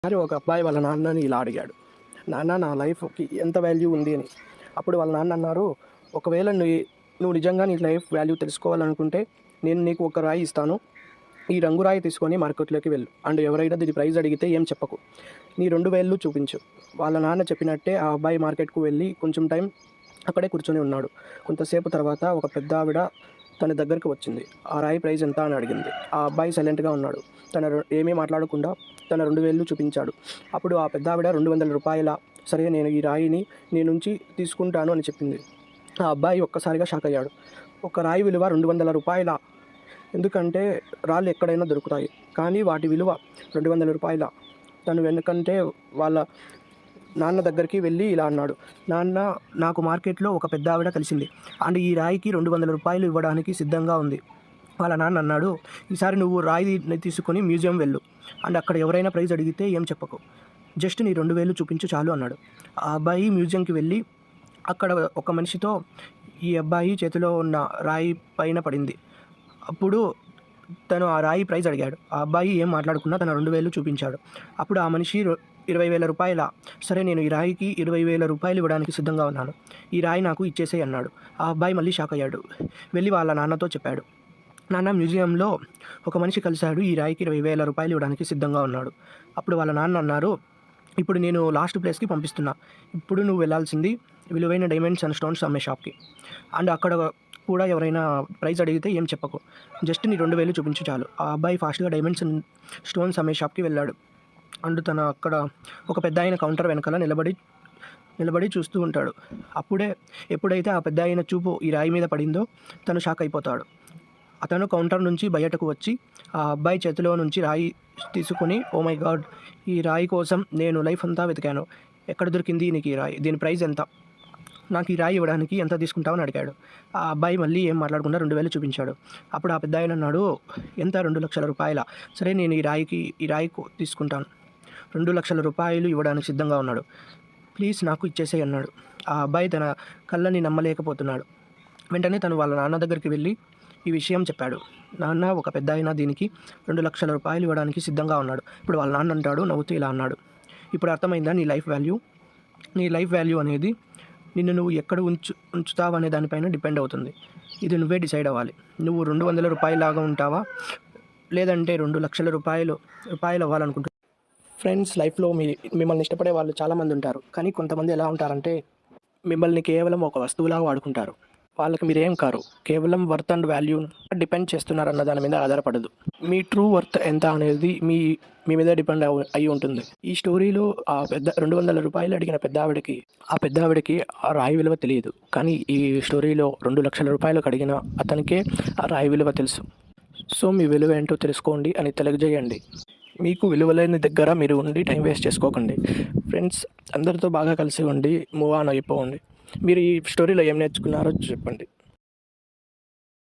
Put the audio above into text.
మరి ఒక అబ్బాయి వాళ్ళ నాన్నని ఇలా అడిగాడు, నాన్న నా లైఫ్కి ఎంత వాల్యూ ఉంది అని. అప్పుడు వాళ్ళ నాన్న అన్నారు, ఒకవేళ నువ్వు నిజంగా నీ లైఫ్ వాల్యూ తెలుసుకోవాలనుకుంటే నేను నీకు ఒక రాయి ఇస్తాను. ఈ రంగు రాయి తీసుకొని మార్కెట్లోకి వెళ్ళు అండ్ ఎవరైనా దీని ప్రైజ్ అడిగితే ఏం చెప్పకు, నీ 2 వేళ్ళు చూపించు. వాళ్ళ నాన్న చెప్పినట్టే ఆ అబ్బాయి మార్కెట్కు వెళ్ళి కొంచెం టైం అక్కడే కూర్చొని ఉన్నాడు. కొంతసేపు తర్వాత ఒక పెద్ద ఆవిడ తన దగ్గరికి వచ్చింది. ఆ రాయి ప్రైజ్ ఎంత అని అడిగింది. ఆ అబ్బాయి సైలెంట్గా ఉన్నాడు. ఏమీ మాట్లాడకుండా తన 2 వేళ్ళు చూపించాడు. అప్పుడు ఆ పెద్ద ఆవిడ 200 రూపాయల, సరే నేను ఈ రాయిని నీ నుంచి తీసుకుంటాను అని చెప్పింది. ఆ అబ్బాయి ఒక్కసారిగా షాక్ అయ్యాడు. ఒక రాయి విలువ 200 రూపాయల? ఎందుకంటే రాళ్ళు ఎక్కడైనా దొరుకుతాయి, కానీ వాటి విలువ 200 రూపాయల? తను వెనుకంటే వాళ్ళ నాన్న దగ్గరికి వెళ్ళి ఇలా అన్నాడు, నాన్న నాకు మార్కెట్లో ఒక పెద్ద ఆవిడ కలిసింది అండ్ ఈ రాయికి 200 రూపాయలు ఇవ్వడానికి సిద్ధంగా ఉంది. వాళ్ళ నాన్న అన్నాడు, ఈసారి నువ్వు రాయిని తీసుకొని మ్యూజియం వెళ్ళు అండ్ అక్కడ ఎవరైనా ప్రైజ్ అడిగితే ఏం చెప్పకు, జస్ట్ నీ 2 వేలు చూపించు చాలు అన్నాడు. ఆ అబ్బాయి మ్యూజియంకి వెళ్ళి అక్కడ ఒక మనిషితో ఈ అబ్బాయి చేతిలో ఉన్న రాయి పైన పడింది. అప్పుడు తను ఆ రాయి ప్రైజ్ అడిగాడు. ఆ అబ్బాయి ఏం మాట్లాడకుండా తన 2 వేలు చూపించాడు. అప్పుడు ఆ మనిషి 20,000 రూపాయల? సరే నేను ఈ రాయికి 20,000 రూపాయలు ఇవ్వడానికి సిద్ధంగా ఉన్నాను, ఈ రాయి నాకు ఇచ్చేసేయ్ అన్నాడు. ఆ అబ్బాయి మళ్ళీ షాక్ అయ్యాడు. వెళ్ళి వాళ్ళ నాన్నతో చెప్పాడు, నాన్న మ్యూజియంలో ఒక మనిషి కలిశాడు, ఈ రాయికి 20,000 రూపాయలు ఇవ్వడానికి సిద్ధంగా ఉన్నాడు. అప్పుడు వాళ్ళ నాన్న అన్నారు, ఇప్పుడు నేను లాస్ట్ ప్లేస్కి పంపిస్తున్నా, ఇప్పుడు నువ్వు వెళ్ళాల్సింది విలువైన డైమండ్స్ అండ్ స్టోన్స్ అమ్మే షాప్కి అండ్ అక్కడ కూడా ఎవరైనా ప్రైజ్ అడిగితే ఏం చెప్పకు, జస్ట్ నీ 2 వేలు చూపించు చాలు. ఆ అబ్బాయి ఫాస్ట్గా డైమండ్స్ అండ్ స్టోన్స్ అమ్మే షాప్కి వెళ్ళాడు అండ్ తన అక్కడ ఒక పెద్ద ఆయన కౌంటర్ వెనకాల నిలబడి చూస్తూ ఉంటాడు. ఎప్పుడైతే ఆ పెద్ద ఆయన చూపు ఈ రాయి మీద పడిందో తను షాక్ అయిపోతాడు. అతను కౌంటర్ నుంచి బయటకు వచ్చి ఆ అబ్బాయి చేతిలో నుంచి రాయి తీసుకొని, ఓ మై గాడ్, ఈ రాయి కోసం నేను లైఫ్ అంతా వెతికాను, ఎక్కడ దొరికింది నీకు ఈ రాయి, దీని ప్రైస్ ఎంత, నాకు ఈ రాయి ఇవ్వడానికి ఎంత తీసుకుంటావని అడిగాడు. ఆ అబ్బాయి మళ్ళీ ఏం మాట్లాడకుండా 2 వేలు చూపించాడు. అప్పుడు ఆ పెద్ద ఆయన అన్నాడు, ఎంత, 2 లక్షల రూపాయల? సరే నేను ఈ రాయి తీసుకుంటాను, 2 లక్షల రూపాయలు ఇవ్వడానికి సిద్ధంగా ఉన్నాడు, ప్లీజ్ నాకు ఇచ్చేసేయ్ అన్నాడు. ఆ అబ్బాయి తన కళ్ళని నమ్మలేకపోతున్నాడు. వెంటనే తను వాళ్ళ నాన్న దగ్గరికి వెళ్ళి ఈ విషయం చెప్పాడు. నాన్న, ఒక పెద్ద ఆయన దీనికి 2 లక్షల రూపాయలు ఇవ్వడానికి సిద్ధంగా ఉన్నాడు. ఇప్పుడు వాళ్ళ నాన్న అంటాడు నవ్వుతూ ఇలా అన్నాడు, ఇప్పుడు అర్థమైందా నీ లైఫ్ వాల్యూ? నీ లైఫ్ వాల్యూ అనేది నిన్ను నువ్వు ఎక్కడ ఉంచుతావు అనే దానిపైన డిపెండ్ అవుతుంది. ఇది నువ్వే డిసైడ్ అవ్వాలి. నువ్వు 200 రూపాయలాగా ఉంటావా, లేదంటే 2 లక్షల రూపాయలు అవ్వాలనుకుంటున్నావు? ఫ్రెండ్స్, లైఫ్లో మిమ్మల్ని ఇష్టపడే వాళ్ళు చాలామంది ఉంటారు, కానీ కొంతమంది ఎలా ఉంటారంటే మిమ్మల్ని కేవలం ఒక వస్తువులాగా వాడుకుంటారు. వాళ్ళకి మీరేం కారు, కేవలం వర్త్ అండ్ వాల్యూ డిపెండ్ చేస్తున్నారన్న దాని మీద ఆధారపడదు. మీ ట్రూ వర్త్ ఎంత అనేది మీ మీద డిపెండ్ అయి ఉంటుంది. ఈ స్టోరీలో ఆ పెద్ద 200 రూపాయలు అడిగిన ఆ పెద్ద ఆవిడకి ఆ రాయి విలువ తెలియదు, కానీ ఈ స్టోరీలో 2 లక్షల రూపాయలకు అడిగిన అతనికే ఆ రాయి విలువ తెలుసు. సో మీ విలువ ఏంటో తెలుసుకోండి అని తెలియజేయండి. మీకు విలువలేని దగ్గర మీరు ఉండి టైం వేస్ట్ చేసుకోకండి. ఫ్రెండ్స్, అందరితో బాగా కలిసి ఉండి మూవ్ ఆన్ అయిపోండి. మీరు ఈ స్టోరీలో ఏం నేర్చుకున్నారో చెప్పండి.